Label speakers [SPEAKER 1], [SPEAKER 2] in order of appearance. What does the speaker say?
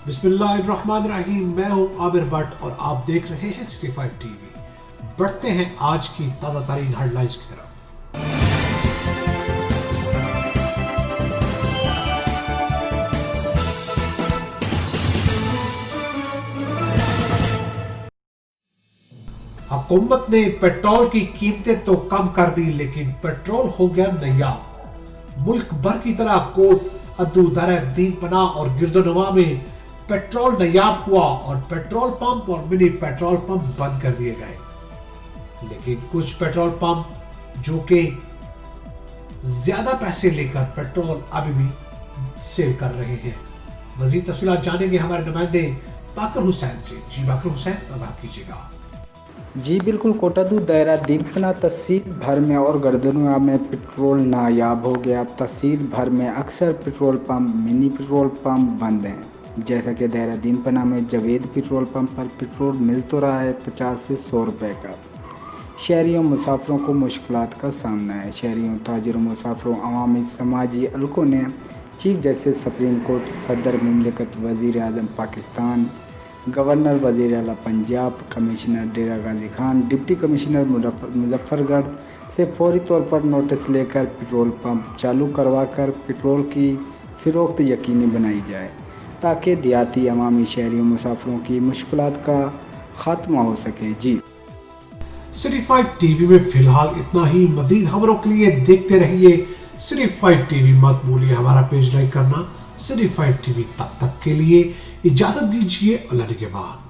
[SPEAKER 1] बिस्मिल्लाहिर्रहमानिर्रहीम। मैं हूं आमिर भट्ट और आप देख रहे हैं सिटी 5 टीवी। बढ़ते हैं आज की ताज़ा तरीन हेडलाइंस की तरफ। हुकूमत ने पेट्रोल की कीमतें तो कम कर दी, लेकिन पेट्रोल हो गया नायाब। मुल्क भर की तरह कोट, अद्दू, दर दीन पनाह और गिरदोनवा में पेट्रोल नायाब हुआ और पेट्रोल पंप और मिनी पेट्रोल पंप बंद कर दिए गए। लेकिन कुछ पेट्रोल पंप जो कि ज्यादा पैसे लेकर पेट्रोल अभी भी सेल कर रहे हैं। मजीद तफसीलात जानेंगे हमारे नुमाइंदे बाकर हुसैन से। जी बाकर हुसैन, आगाह कीजिएगा।
[SPEAKER 2] जी बिल्कुल, कोटादू दायरा दीनपना तहसील भर में और गर्दनुआ में पेट्रोल नायाब हो गया। तहसील भर में अक्सर petrol pump, mini petrol pump बंद हैं। जैसा कि दायरा दीनपना में जवेद पेट्रोल पंप पर पेट्रोल मिल तो रहा है 50 से 100 रुपये का। शहरियों मुसाफिरों को मुश्किलात का सामना है। शहरियों, ताजिरों, मुसाफिरों, अवामी समाजी हलकों ने चीफ जस्टिस सुप्रीम कोर्ट, सदर मुमलिकत, वज़ीर आज़म पाकिस्तान, गवर्नर वज़ीर आला पंजाब, कमिश्नर डेरा गाजी खान, डिप्टी कमिश्नर मुजफ्फरगढ़ से फौरी तौर पर नोटिस लेकर पेट्रोल पंप चालू करवाकर पेट्रोल की फ़रोख्त यकीनी बनाई जाए, ताकि देहाती अवामी शहरियों मुसाफिरों की मुश्किलात का खात्मा हो सके। जी
[SPEAKER 1] सिटी 5 टीवी में फिलहाल इतना ही। मजीद खबरों के लिए देखते रहिए सिटी 5 टीवी। मत भूलिए हमारा पेज लाइक करना। सिटी 5 टीवी तब तक के लिए इजाजत दीजिए। अल्लाह के बाद।